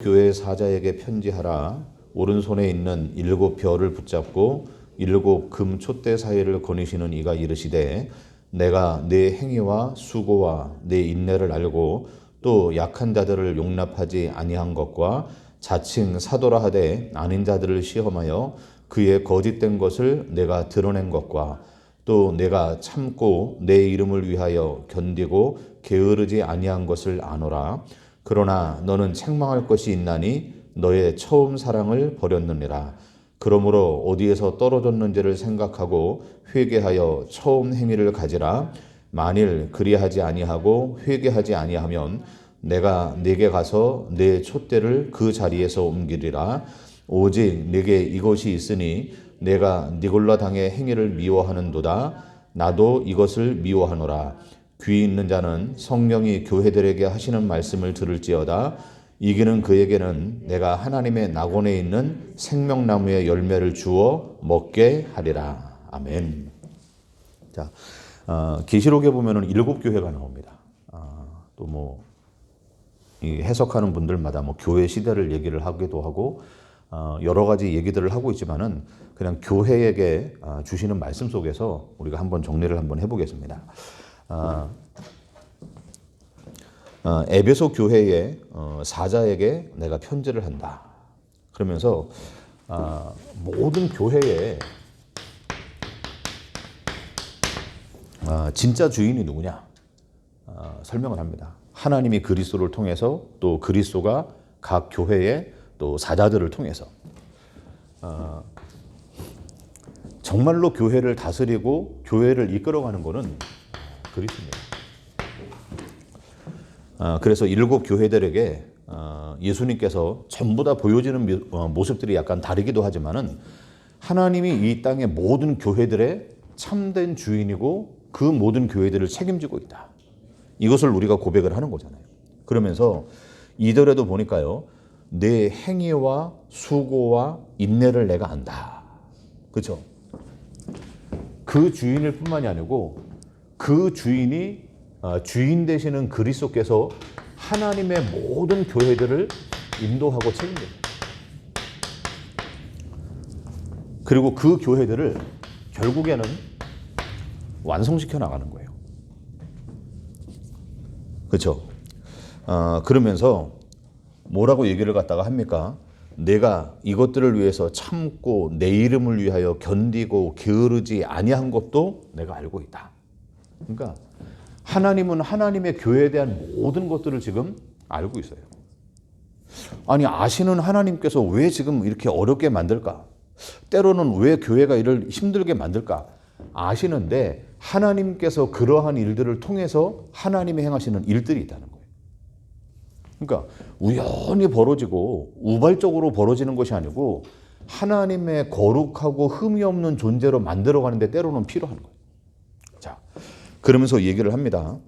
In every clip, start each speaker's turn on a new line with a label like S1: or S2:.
S1: 교회 사자에게 편지하라. 오른손에 있는 7별을 붙잡고 7금 촛대 사이를 거니시는 이가 이르시되, 내가 네 행위와 수고와 네 인내를 알고 또 약한 자들을 용납하지 아니한 것과 자칭 사도라 하되 아닌 자들을 시험하여 그의 거짓된 것을 내가 드러낸 것과 또 내가 참고 내 이름을 위하여 견디고 게으르지 아니한 것을 아노라. 그러나 너는 책망할 것이 있나니 너의 처음 사랑을 버렸느니라. 그러므로 어디에서 떨어졌는지를 생각하고 회개하여 처음 행위를 가지라. 만일 그리하지 아니하고 회개하지 아니하면 내가 네게 가서 내 촛대를 그 자리에서 옮기리라. 오직 네게 이것이 있으니 내가 니골라 당의 행위를 미워하는도다. 나도 이것을 미워하노라. 귀 있는 자는 성령이 교회들에게 하시는 말씀을 들을지어다. 이기는 그에게는 내가 하나님의 낙원에 있는 생명나무의 열매를 주어 먹게 하리라. 아멘. 자, 계시록에 보면은 7교회가 나옵니다. 또 이 해석하는 분들마다 교회 시대를 얘기를 하기도 하고 여러 가지 얘기들을 하고 있지만은 그냥 교회에게 주시는 말씀 속에서 우리가 한번 정리를 한번 해보겠습니다. 에베소 교회의 사자에게 내가 편지를 한다. 그러면서 모든 교회의 진짜 주인이 누구냐 설명을 합니다. 하나님이 그리스도를 통해서 또 그리스도가 각 교회의 또 사자들을 통해서 정말로 교회를 다스리고 교회를 이끌어가는 것은 그리스도입니다. 그래서 7교회들에게 예수님께서 전부 다 보여지는 모습들이 약간 다르기도 하지만은 하나님이 이 땅의 모든 교회들의 참된 주인이고 그 모든 교회들을 책임지고 있다. 이것을 우리가 고백을 하는 거잖아요. 그러면서 2절에도 보니까요, 내 행위와 수고와 인내를 내가 안다. 그렇죠? 그 주인일 뿐만이 아니고 그 주인이 주인 되시는 그리스도께서 하나님의 모든 교회들을 인도하고 책임집니다. 그리고 그 교회들을 결국에는 완성시켜 나가는 거예요. 그렇죠? 그러면서 뭐라고 얘기를 갖다가 합니까? 내가 이것들을 위해서 참고 내 이름을 위하여 견디고 게으르지 아니한 것도 내가 알고 있다. 그러니까 하나님은 하나님의 교회에 대한 모든 것들을 지금 알고 있어요. 아니, 아시는 하나님께서 왜 지금 이렇게 어렵게 만들까? 때로는 왜 교회가 이를 힘들게 만들까? 아시는데 하나님께서 그러한 일들을 통해서 하나님이 행하시는 일들이 있다는 거예요. 그러니까 우연히 벌어지고 우발적으로 벌어지는 것이 아니고 하나님의 거룩하고 흠이 없는 존재로 만들어가는데 때로는 필요한 거예요. 자, 그러면서 얘기를 합니다.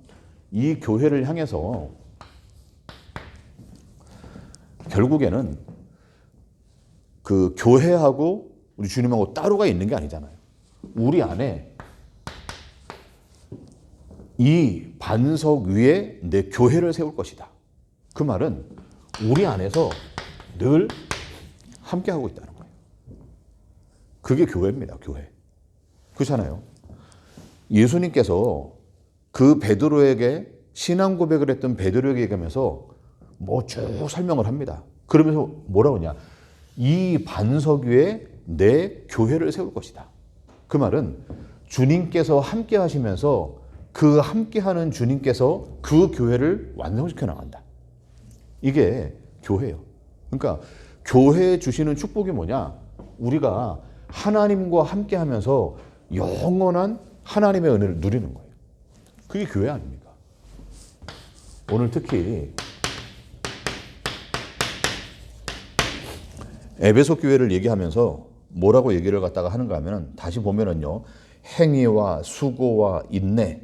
S1: 이 교회를 향해서 결국에는 그 교회하고 우리 주님하고 따로가 있는 게 아니잖아요. 우리 안에 이 반석 위에 내 교회를 세울 것이다. 그 말은 우리 안에서 늘 함께하고 있다는 거예요. 그게 교회입니다. 교회. 그렇잖아요. 예수님께서 그 베드로에게 신앙 고백을 했던 베드로에게 얘기하면서 쭉 설명을 합니다. 그러면서 뭐라고 하냐? 이 반석 위에 내 교회를 세울 것이다. 그 말은 주님께서 함께 하시면서 그 함께하는 주님께서 그 교회를 완성시켜 나간다. 이게 교회예요. 그러니까 교회에 주시는 축복이 뭐냐? 우리가 하나님과 함께하면서 영원한 하나님의 은혜를 누리는 거예요. 그게 교회 아닙니까? 오늘 특히 에베소 교회를 얘기하면서 뭐라고 얘기를 갖다가 하는가 하면 다시 보면은요, 행위와 수고와 인내,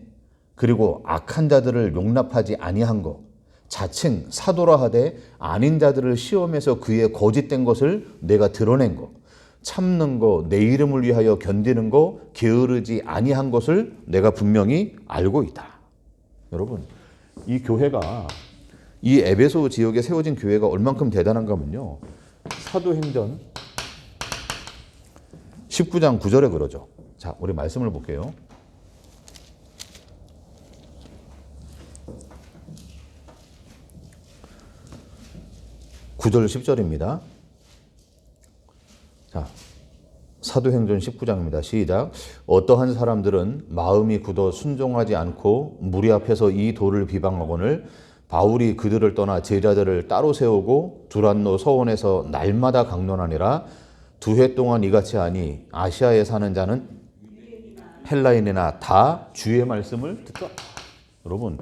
S1: 그리고 악한 자들을 용납하지 아니한 것, 자칭 사도라 하되 아닌 자들을 시험해서 그의 거짓된 것을 내가 드러낸 것, 참는 것, 내 이름을 위하여 견디는 것, 게으르지 아니한 것을 내가 분명히 알고 있다. 여러분, 이 교회가 이 에베소 지역에 세워진 교회가 얼만큼 대단한가 하면요. 사도행전 19장 9절에 그러죠. 자, 우리 말씀을 볼게요. (9절) 10절입니다. 자, 사도행전 19장입니다. 시작. 어떠한 사람들은 마음이 굳어 순종하지 않고 무리 앞에서 이 도를 비방하거늘 바울이 그들을 떠나 제자들을 따로 세우고 두란노 서원에서 날마다 강론하니라. 2해 동안 이같이 하니 아시아에 사는 자는 헬라인이나 다 주의 말씀을 듣더라. 여러분,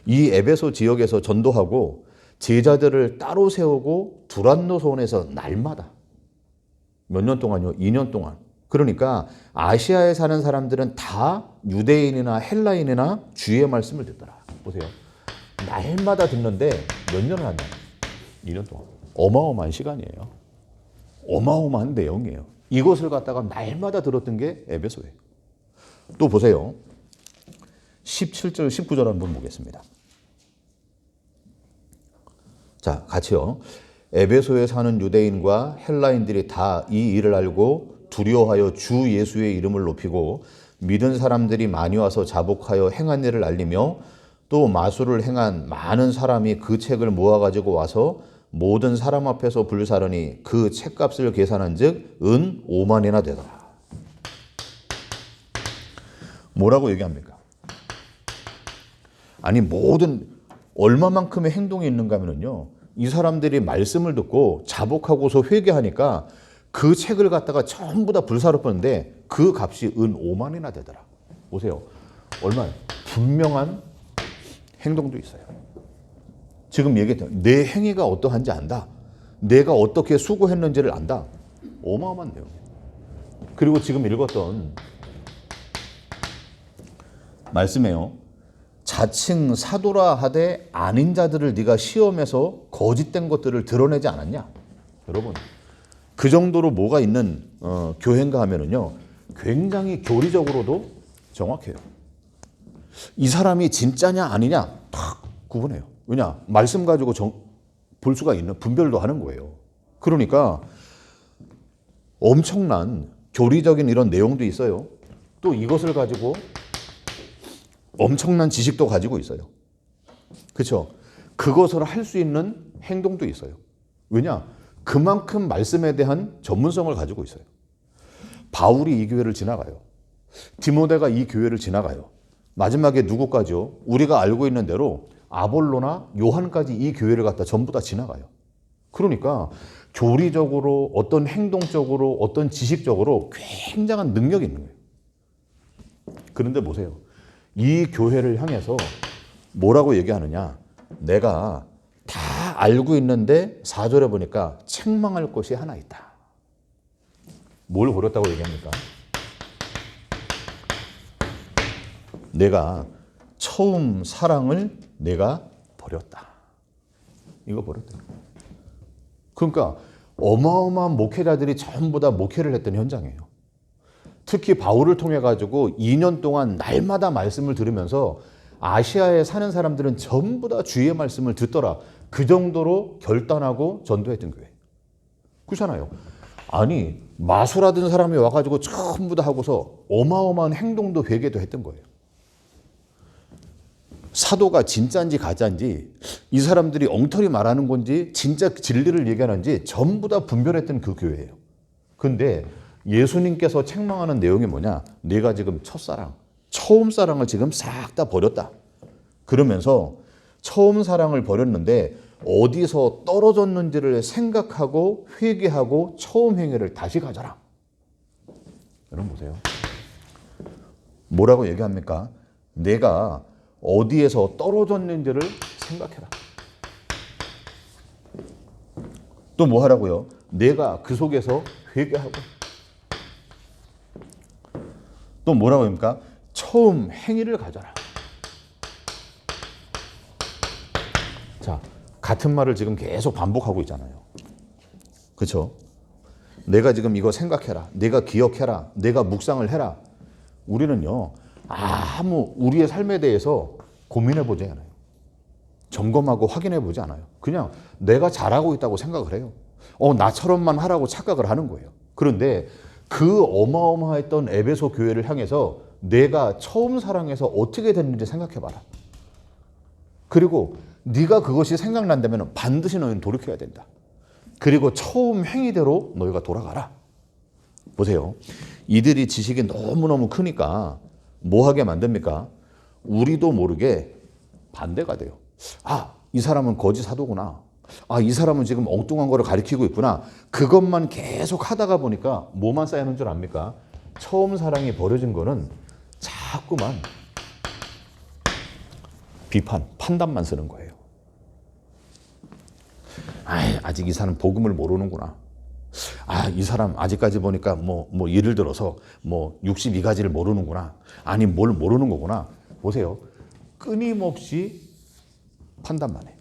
S1: 이 에베소 지역에서 전도하고 제자들을 따로 세우고 두란노 서원에서 날마다 몇 년 동안요? 2년 동안. 그러니까 아시아에 사는 사람들은 다 유대인이나 헬라인이나 주의 말씀을 듣더라. 보세요. 날마다 듣는데 몇 년을 한다? 2년 동안. 어마어마한 시간이에요. 어마어마한 내용이에요. 이것을 갖다가 날마다 들었던 게 에베소예요. 또 보세요. 17절, 19절 한번 보겠습니다. 자, 같이요. 에베소에 사는 유대인과 헬라인들이 다 이 일을 알고 두려워하여 주 예수의 이름을 높이고 믿은 사람들이 많이 와서 자복하여 행한 일을 알리며 또 마술을 행한 많은 사람이 그 책을 모아가지고 와서 모든 사람 앞에서 불사르니 그 책값을 계산한 즉 은 5만이나 되더라. 뭐라고 얘기합니까? 아니 모든 얼마만큼의 행동이 있는가 하면요. 이 사람들이 말씀을 듣고 자복하고서 회개하니까 그 책을 갖다가 전부 다 불사르는데 그 값이 은 5만이나 되더라. 보세요. 얼마나 분명한 행동도 있어요. 지금 얘기했던 내 행위가 어떠한지 안다. 내가 어떻게 수고했는지를 안다. 어마어마한 내용이에요. 그리고 지금 읽었던 말씀이에요. 자칭 사도라 하되 아닌 자들을 네가 시험해서 거짓된 것들을 드러내지 않았냐? 여러분, 그 정도로 뭐가 있는 교회인가 하면은요, 굉장히 교리적으로도 정확해요. 이 사람이 진짜냐 아니냐 딱 구분해요. 왜냐? 말씀 가지고 볼 수가 있는 분별도 하는 거예요. 그러니까 엄청난 교리적인 이런 내용도 있어요. 또 이것을 가지고 엄청난 지식도 가지고 있어요. 그렇죠? 그것을 할 수 있는 행동도 있어요. 왜냐? 그만큼 말씀에 대한 전문성을 가지고 있어요. 바울이 이 교회를 지나가요. 디모데가 이 교회를 지나가요. 마지막에 누구까지요? 우리가 알고 있는 대로 아볼로나 요한까지 이 교회를 갖다 전부 다 지나가요. 그러니까 교리적으로 어떤 행동적으로 어떤 지식적으로 굉장한 능력이 있는 거예요. 그런데 보세요. 이 교회를 향해서 뭐라고 얘기하느냐? 내가 다 알고 있는데 4절에 보니까 책망할 것이 하나 있다. 뭘 버렸다고 얘기합니까? 내가 처음 사랑을 내가 버렸다. 이거 버렸다. 그러니까 어마어마한 목회자들이 전부 다 목회를 했던 현장이에요. 특히 바울을 통해 가지고 2년 동안 날마다 말씀을 들으면서 아시아에 사는 사람들은 전부 다 주의 말씀을 듣더라. 그 정도로 결단하고 전도했던 교회. 그렇잖아요. 아니 마술하던 사람이 와가지고 전부 다 하고서 어마어마한 행동도 회개도 했던 거예요. 사도가 진짜인지 가짜인지 이 사람들이 엉터리 말하는 건지 진짜 진리를 얘기하는지 전부 다 분별했던 그 교회예요. 근데 예수님께서 책망하는 내용이 뭐냐? 내가 지금 첫사랑, 처음 사랑을 지금 싹 다 버렸다. 그러면서 처음 사랑을 버렸는데 어디서 떨어졌는지를 생각하고 회개하고 처음 행위를 다시 가져라. 여러분 보세요. 뭐라고 얘기합니까? 내가 어디에서 떨어졌는지를 생각해라. 또 뭐 하라고요? 내가 그 속에서 회개하고. 또 뭐라고 합니까? 처음 행위를 가져라. 자, 같은 말을 지금 계속 반복하고 있잖아요. 그렇죠? 내가 지금 이거 생각해라. 내가 기억해라. 내가 묵상을 해라. 우리는요. 아무 우리의 삶에 대해서 고민해 보지 않아요. 점검하고 확인해 보지 않아요. 그냥 내가 잘하고 있다고 생각을 해요. 나처럼만 하라고 착각을 하는 거예요. 그런데 그 어마어마했던 에베소 교회를 향해서 내가 처음 사랑해서 어떻게 됐는지 생각해 봐라. 그리고 네가 그것이 생각난다면 반드시 너희는 돌이켜야 된다. 그리고 처음 행위대로 너희가 돌아가라. 보세요. 이들이 지식이 너무너무 크니까 뭐 하게 만듭니까? 우리도 모르게 반대가 돼요. 이 사람은 거짓 사도구나. 이 사람은 지금 엉뚱한 거를 가리키고 있구나. 그것만 계속 하다가 보니까 뭐만 쌓이는 줄 압니까? 처음 사랑이 버려진 거는 자꾸만 비판, 판단만 쓰는 거예요. 아직 이 사람 복음을 모르는구나. 이 사람 아직까지 보니까 뭐 예를 들어서 62가지를 모르는구나. 아니 뭘 모르는 거구나. 보세요. 끊임없이 판단만 해요.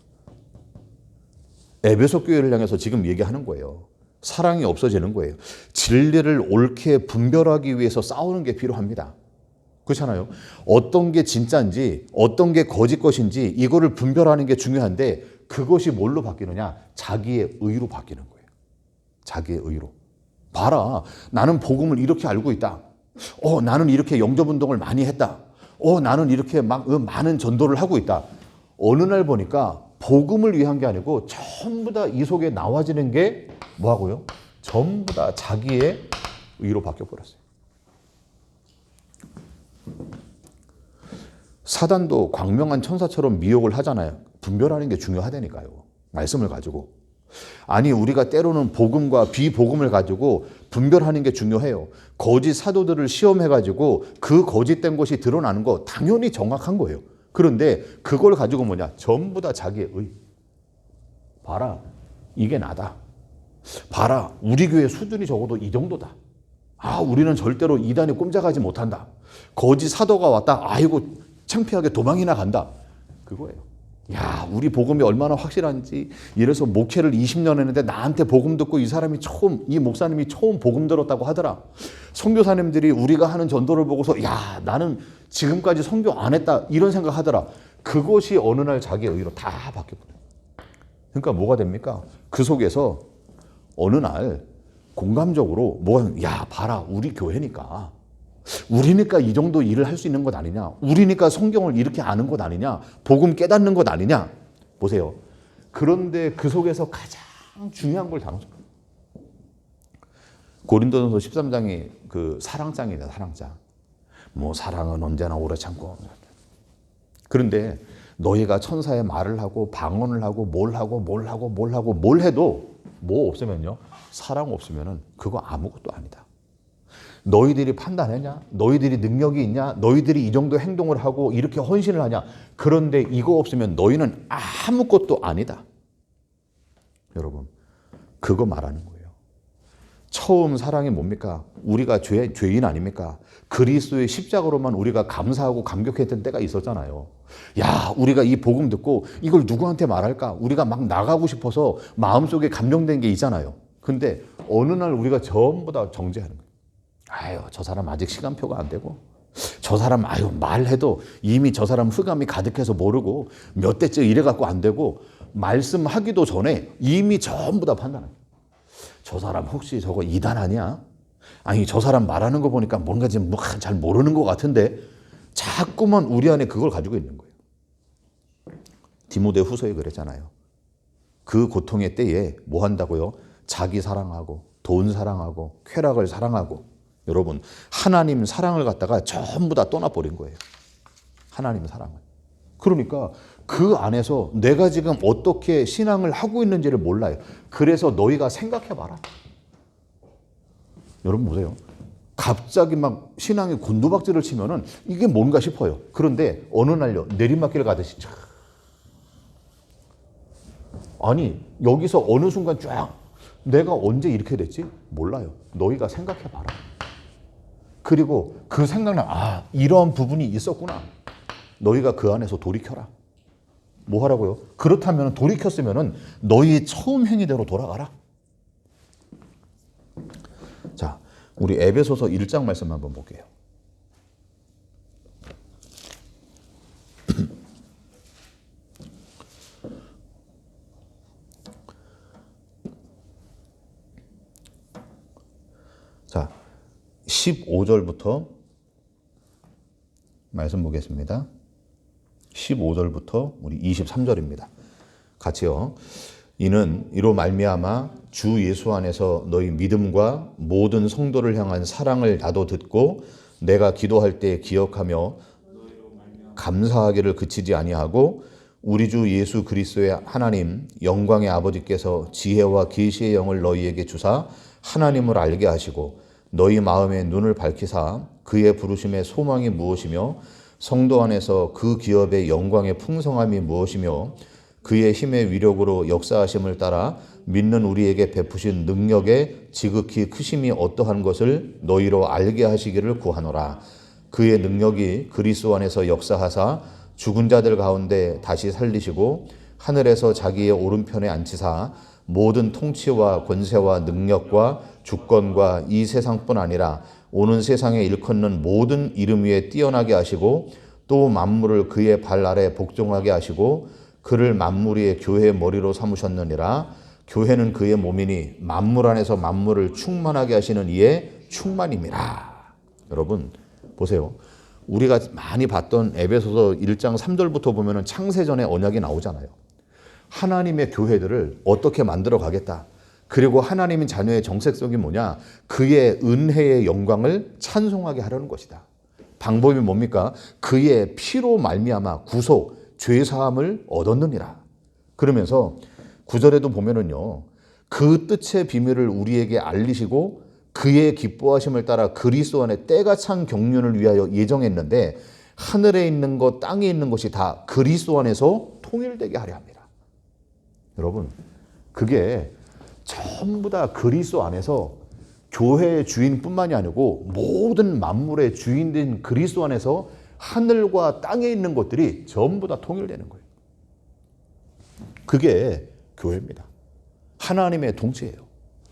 S1: 에베소 교회를 향해서 지금 얘기하는 거예요. 사랑이 없어지는 거예요. 진리를 옳게 분별하기 위해서 싸우는 게 필요합니다. 그렇잖아요. 어떤 게 진짜인지 어떤 게 거짓 것인지 이거를 분별하는 게 중요한데 그것이 뭘로 바뀌느냐? 자기의 의로 바뀌는 거예요. 자기의 의로. 봐라. 나는 복음을 이렇게 알고 있다. 나는 이렇게 영접운동을 많이 했다. 나는 이렇게 많은 전도를 하고 있다. 어느 날 보니까 복음을 위한 게 아니고 전부 다 이 속에 나와지는 게 뭐하고요? 전부 다 자기의 의로 바뀌어버렸어요. 사단도 광명한 천사처럼 미혹을 하잖아요. 분별하는 게 중요하다니까요. 말씀을 가지고. 아니 우리가 때로는 복음과 비복음을 가지고 분별하는 게 중요해요. 거짓 사도들을 시험해가지고 그 거짓된 것이 드러나는 거 당연히 정확한 거예요. 그런데 그걸 가지고 뭐냐? 전부 다 자기의 의. 봐라. 이게 나다. 봐라. 우리 교회 수준이 적어도 이 정도다. 우리는 절대로 이단에 꼼짝하지 못한다. 거짓 사도가 왔다. 아이고 창피하게 도망이나 간다. 그거예요. 야, 우리 복음이 얼마나 확실한지. 이래서 목회를 20년 했는데 나한테 복음 듣고 이 목사님이 처음 복음 들었다고 하더라. 선교사님들이 우리가 하는 전도를 보고서 야, 나는 지금까지 선교 안 했다. 이런 생각 하더라. 그것이 어느 날 자기의 의로 다 바뀌어버려요. 그러니까 뭐가 됩니까? 그 속에서 어느 날 공감적으로 야, 봐라. 우리 교회니까. 우리니까 이 정도 일을 할 수 있는 것 아니냐? 우리니까 성경을 이렇게 아는 것 아니냐? 복음 깨닫는 것 아니냐? 보세요. 그런데 그 속에서 가장 중요한 걸 다루죠. 고린도전서 13장이 그 사랑장이다, 사랑장. 사랑은 언제나 오래 참고. 그런데 너희가 천사의 말을 하고 방언을 하고 뭘 해도 뭐 없으면요. 사랑 없으면은 그거 아무것도 아니다. 너희들이 판단했냐? 너희들이 능력이 있냐? 너희들이 이 정도 행동을 하고 이렇게 헌신을 하냐? 그런데 이거 없으면 너희는 아무것도 아니다. 여러분, 그거 말하는 거예요. 처음 사랑이 뭡니까? 우리가 죄인 아닙니까? 그리스도의 십자가로만 우리가 감사하고 감격했던 때가 있었잖아요. 야, 우리가 이 복음 듣고 이걸 누구한테 말할까? 우리가 막 나가고 싶어서 마음속에 감정된 게 있잖아요. 근데 어느 날 우리가 전부 다 정죄하는 거예요. 저 사람 아직 시간표가 안 되고 저 사람 말해도 이미 저 사람 흑암이 가득해서 모르고 몇 대째 이래갖고 안 되고 말씀하기도 전에 이미 전부 다 판단해요. 저 사람 혹시 저거 이단 아니야? 아니 저 사람 말하는 거 보니까 뭔가 지금 잘 모르는 것 같은데 자꾸만 우리 안에 그걸 가지고 있는 거예요. 디모데 후서에 그랬잖아요. 그 고통의 때에 뭐 한다고요? 자기 사랑하고 돈 사랑하고 쾌락을 사랑하고 여러분 하나님 사랑을 갖다가 전부 다 떠나버린 거예요. 하나님 사랑을. 그러니까 그 안에서 내가 지금 어떻게 신앙을 하고 있는지를 몰라요. 그래서 너희가 생각해봐라. 여러분 보세요. 갑자기 막 신앙이 곤두박질을 치면은 이게 뭔가 싶어요. 그런데 어느 날요 내리막길 가듯이 아니 여기서 어느 순간 쫙 내가 언제 이렇게 됐지? 몰라요. 너희가 생각해봐라. 그리고 그 생각나 이런 부분이 있었구나. 너희가 그 안에서 돌이켜라. 뭐 하라고요? 그렇다면 돌이켰으면 너희 처음 행위대로 돌아가라. 자, 우리 에베소서 1장 말씀 한번 볼게요. 자, 15절부터 말씀 보겠습니다. 15절부터 우리 23절입니다. 같이요. 이는 이로 말미암아 주 예수 안에서 너희 믿음과 모든 성도를 향한 사랑을 나도 듣고 내가 기도할 때 기억하며 감사하기를 그치지 아니하고 우리 주 예수 그리스도의 하나님 영광의 아버지께서 지혜와 계시의 영을 너희에게 주사 하나님을 알게 하시고 너희 마음의 눈을 밝히사 그의 부르심의 소망이 무엇이며 성도 안에서 그 기업의 영광의 풍성함이 무엇이며 그의 힘의 위력으로 역사하심을 따라 믿는 우리에게 베푸신 능력의 지극히 크심이 어떠한 것을 너희로 알게 하시기를 구하노라. 그의 능력이 그리스도 안에서 역사하사 죽은 자들 가운데 다시 살리시고 하늘에서 자기의 오른편에 앉히사 모든 통치와 권세와 능력과 주권과 이 세상뿐 아니라 오는 세상에 일컫는 모든 이름 위에 뛰어나게 하시고 또 만물을 그의 발 아래 복종하게 하시고 그를 만물 위의 교회의 머리로 삼으셨느니라. 교회는 그의 몸이니 만물 안에서 만물을 충만하게 하시는 이의 충만임이라. 여러분 보세요. 우리가 많이 봤던 에베소서 1장 3절부터 보면 창세전의 언약이 나오잖아요. 하나님의 교회들을 어떻게 만들어 가겠다. 그리고 하나님인 자녀의 정체성이 뭐냐? 그의 은혜의 영광을 찬송하게 하려는 것이다. 방법이 뭡니까? 그의 피로 말미암아 구속, 죄사함을 얻었느니라. 그러면서 9절에도 보면은요. 그 뜻의 비밀을 우리에게 알리시고 그의 기뻐하심을 따라 그리스도 안에 때가 찬 경륜을 위하여 예정했는데 하늘에 있는 것, 땅에 있는 것이 다 그리스도 안에서 통일되게 하려 합니다. 여러분, 그게 전부 다 그리스도 안에서 교회의 주인뿐만이 아니고 모든 만물의 주인된 그리스도 안에서 하늘과 땅에 있는 것들이 전부 다 통일되는 거예요. 그게 교회입니다. 하나님의 통치예요.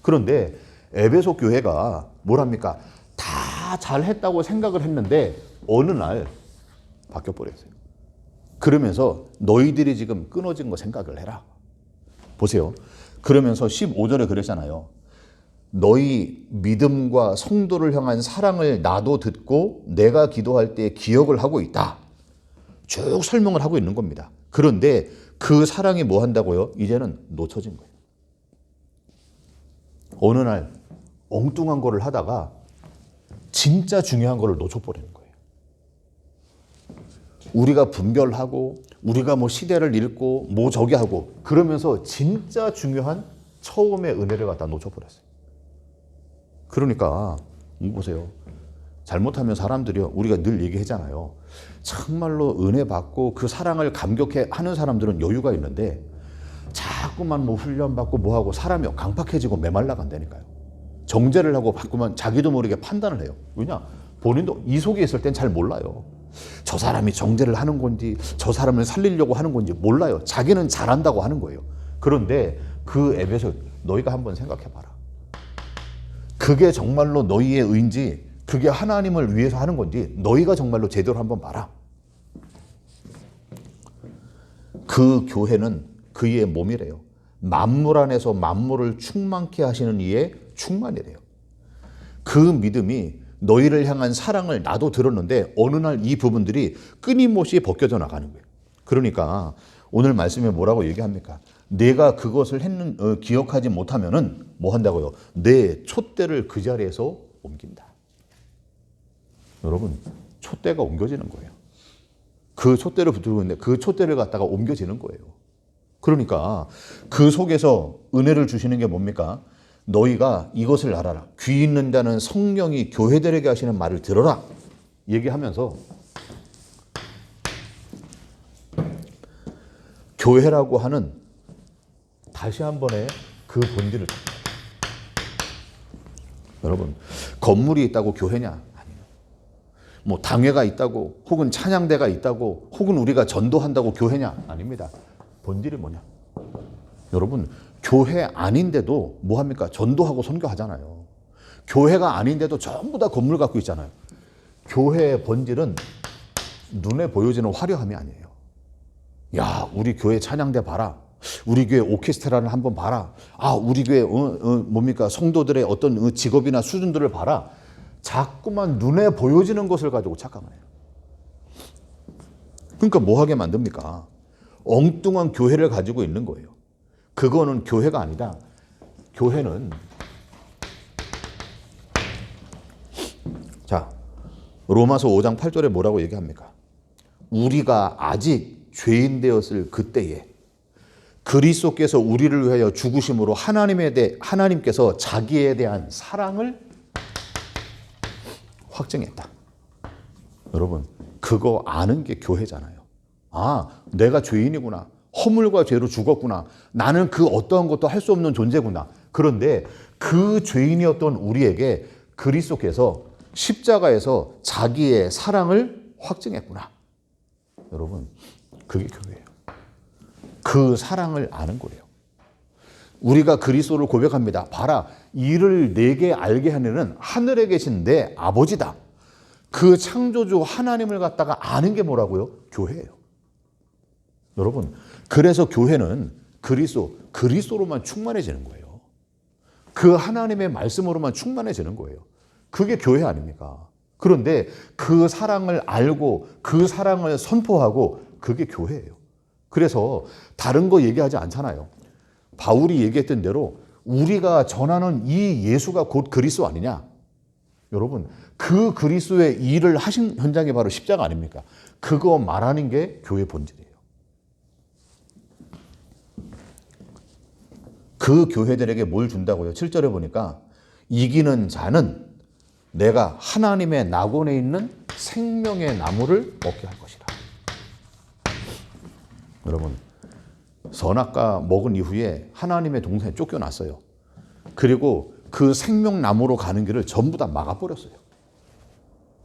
S1: 그런데 에베소 교회가 뭐랍니까? 다 잘했다고 생각을 했는데 어느 날 바뀌어버렸어요. 그러면서 너희들이 지금 끊어진 거 생각을 해라. 보세요. 그러면서 15절에 그랬잖아요. 너희 믿음과 성도를 향한 사랑을 나도 듣고 내가 기도할 때 기억을 하고 있다. 쭉 설명을 하고 있는 겁니다. 그런데 그 사랑이 뭐 한다고요? 이제는 놓쳐진 거예요. 어느 날 엉뚱한 거를 하다가 진짜 중요한 거를 놓쳐버리는 거예요. 우리가 분별하고 우리가 뭐 시대를 읽고 뭐 저기 하고 그러면서 진짜 중요한 처음의 은혜를 갖다 놓쳐버렸어요. 그러니까 보세요. 잘못하면 사람들이요. 우리가 늘 얘기하잖아요. 정말로 은혜 받고 그 사랑을 감격해 하는 사람들은 여유가 있는데 자꾸만 뭐 훈련받고 뭐하고 사람이 강팍해지고 메말라 간다니까요. 정죄를 하고 바꾸면 자기도 모르게 판단을 해요. 왜냐? 본인도 이 속에 있을 땐 잘 몰라요. 저 사람이 정죄를 하는 건지 저 사람을 살리려고 하는 건지 몰라요. 자기는 잘한다고 하는 거예요. 그런데 그 앱에서 너희가 한번 생각해봐라. 그게 정말로 너희의 의인지 그게 하나님을 위해서 하는 건지 너희가 정말로 제대로 한번 봐라. 그 교회는 그의 몸이래요. 만물 안에서 만물을 충만케 하시는 이의 충만이래요. 그 믿음이 너희를 향한 사랑을 나도 들었는데 어느 날 이 부분들이 끊임없이 벗겨져 나가는 거예요. 그러니까 오늘 말씀에 뭐라고 얘기합니까? 내가 그것을 기억하지 못하면은 뭐 한다고요? 내 촛대를 그 자리에서 옮긴다. 여러분, 촛대가 옮겨지는 거예요. 그 촛대를 붙들고 있는데 그 촛대를 갖다가 옮겨지는 거예요. 그러니까 그 속에서 은혜를 주시는 게 뭡니까? 너희가 이것을 알아라. 귀 있는 자는 성령이 교회들에게 하시는 말을 들어라. 얘기하면서 교회라고 하는 다시 한 번의 그 본질을 여러분, 건물이 있다고 교회냐? 아니요. 뭐 당회가 있다고 혹은 찬양대가 있다고 혹은 우리가 전도한다고 교회냐? 아닙니다. 본질이 뭐냐? 여러분, 교회 아닌데도 뭐 합니까? 전도하고 선교하잖아요. 교회가 아닌데도 전부 다 건물 갖고 있잖아요. 교회의 본질은 눈에 보여지는 화려함이 아니에요. 야, 우리 교회 찬양대 봐라. 우리 교회 오케스트라를 한번 봐라. 우리 교회 뭡니까? 성도들의 어떤 직업이나 수준들을 봐라. 자꾸만 눈에 보여지는 것을 가지고 착각을 해요. 그러니까 뭐 하게 만듭니까? 엉뚱한 교회를 가지고 있는 거예요. 그거는 교회가 아니다. 교회는 자, 로마서 5장 8절에 뭐라고 얘기합니까? 우리가 아직 죄인 되었을 그때에 그리스도께서 우리를 위하여 죽으심으로 하나님께서 자기에 대한 사랑을 확증했다. 여러분, 그거 아는 게 교회잖아요. 내가 죄인이구나. 허물과 죄로 죽었구나. 나는 그 어떠한 것도 할 수 없는 존재구나. 그런데 그 죄인이었던 우리에게 그리스도께서 십자가에서 자기의 사랑을 확증했구나. 여러분, 그게 교회예요. 그 사랑을 아는 거예요. 우리가 그리스도를 고백합니다. 봐라, 이를 내게 알게 하는 하늘에 계신 내 아버지다. 그 창조주 하나님을 갖다가 아는 게 뭐라고요? 교회예요. 여러분, 그래서 교회는 그리스도로만 충만해지는 거예요. 그 하나님의 말씀으로만 충만해지는 거예요. 그게 교회 아닙니까? 그런데 그 사랑을 알고 그 사랑을 선포하고 그게 교회예요. 그래서 다른 거 얘기하지 않잖아요. 바울이 얘기했던 대로 우리가 전하는 이 예수가 곧 그리스도 아니냐? 여러분, 그 그리스도의 일을 하신 현장이 바로 십자가 아닙니까? 그거 말하는 게 교회 본질이에요. 그 교회들에게 뭘 준다고요? 7절에 보니까 이기는 자는 내가 하나님의 낙원에 있는 생명의 나무를 먹게 할 것이라. 여러분, 선악과 먹은 이후에 하나님의 동산에 쫓겨났어요. 그리고 그 생명나무로 가는 길을 전부 다 막아버렸어요.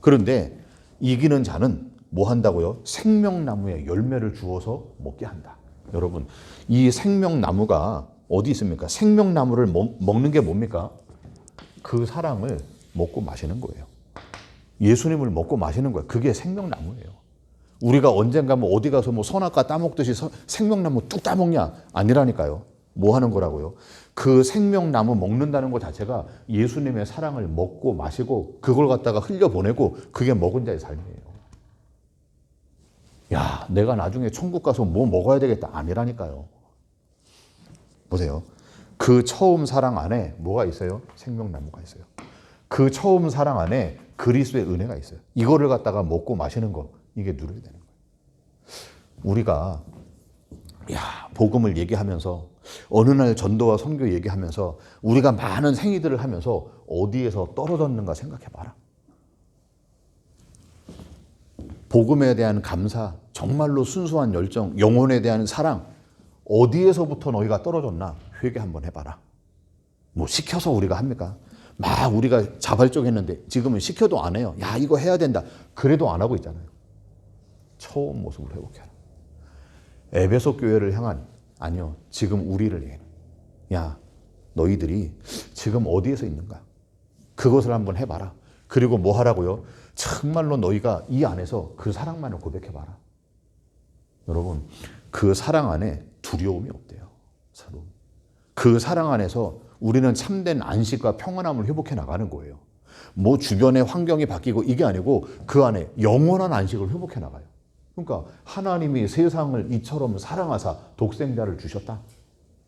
S1: 그런데 이기는 자는 뭐 한다고요? 생명나무에 열매를 주어서 먹게 한다. 여러분, 이 생명나무가 어디 있습니까? 생명나무를 먹는 게 뭡니까? 그 사랑을 먹고 마시는 거예요. 예수님을 먹고 마시는 거예요. 그게 생명나무예요. 우리가 언젠가 어디 가서 선악과 따먹듯이 생명나무 뚝 따먹냐? 아니라니까요. 뭐 하는 거라고요? 그 생명나무 먹는다는 것 자체가 예수님의 사랑을 먹고 마시고 그걸 갖다가 흘려보내고 그게 먹은 자의 삶이에요. 야, 내가 나중에 천국 가서 뭐 먹어야 되겠다. 아니라니까요. 보세요. 그 처음 사랑 안에 뭐가 있어요? 생명나무가 있어요. 그 처음 사랑 안에 그리스도의 은혜가 있어요. 이거를 갖다가 먹고 마시는 거, 이게 누려야 되는 거예요. 우리가 복음을 얘기하면서 어느 날 전도와 선교 얘기하면서 우리가 많은 행위들을 하면서 어디에서 떨어졌는가 생각해 봐라. 복음에 대한 감사, 정말로 순수한 열정, 영혼에 대한 사랑, 어디에서부터 너희가 떨어졌나 회개 한번 해봐라. 시켜서 우리가 합니까? 우리가 자발적했는데 지금은 시켜도 안 해요. 이거 해야 된다. 그래도 안 하고 있잖아요. 처음 모습을 회복해라. 에베소 교회를 향한, 아니요, 지금 우리를 향해. 너희들이 지금 어디에서 있는가? 그것을 한번 해봐라. 그리고 뭐 하라고요? 정말로 너희가 이 안에서 그 사랑만을 고백해봐라. 여러분, 그 사랑 안에 두려움이 없대요. 그 사랑 안에서 우리는 참된 안식과 평안함을 회복해 나가는 거예요. 주변의 환경이 바뀌고 이게 아니고 그 안에 영원한 안식을 회복해 나가요. 그러니까 하나님이 세상을 이처럼 사랑하사 독생자를 주셨다.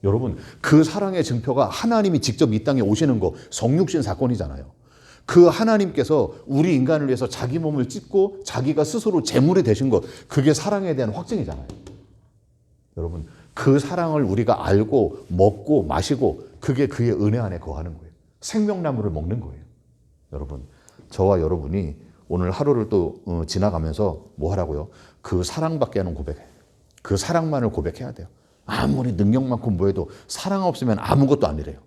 S1: 여러분, 그 사랑의 증표가 하나님이 직접 이 땅에 오시는 거, 성육신 사건이잖아요. 그 하나님께서 우리 인간을 위해서 자기 몸을 찢고 자기가 스스로 제물이 되신 것, 그게 사랑에 대한 확증이잖아요. 여러분, 그 사랑을 우리가 알고 먹고 마시고 그게 그의 은혜 안에 거하는 거예요. 생명나무를 먹는 거예요. 여러분, 저와 여러분이 오늘 하루를 또 지나가면서 뭐 하라고요? 그 사랑밖에 하는 고백해. 그 사랑만을 고백해야 돼요. 아무리 능력 많고 뭐해도 사랑 없으면 아무것도 아니래요.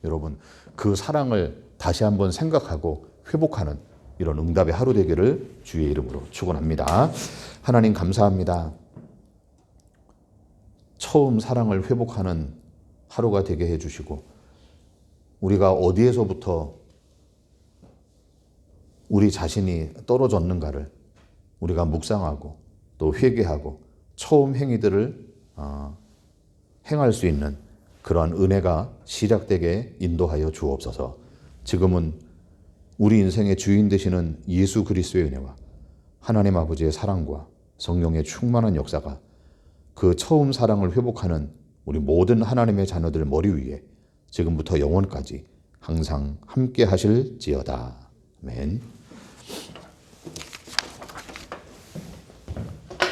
S1: 여러분, 그 사랑을 다시 한번 생각하고 회복하는 이런 응답의 하루 되기를 주의 이름으로 축원합니다. 하나님 감사합니다. 처음 사랑을 회복하는 하루가 되게 해주시고 우리가 어디에서부터 우리 자신이 떨어졌는가를 우리가 묵상하고 또 회개하고 처음 행위들을 행할 수 있는 그러한 은혜가 시작되게 인도하여 주옵소서. 지금은 우리 인생의 주인 되시는 예수 그리스도의 은혜와 하나님 아버지의 사랑과 성령의 충만한 역사가 그 처음 사랑을 회복하는 우리 모든 하나님의 자녀들 머리 위에 지금부터 영원까지 항상 함께 하실지어다. 아멘.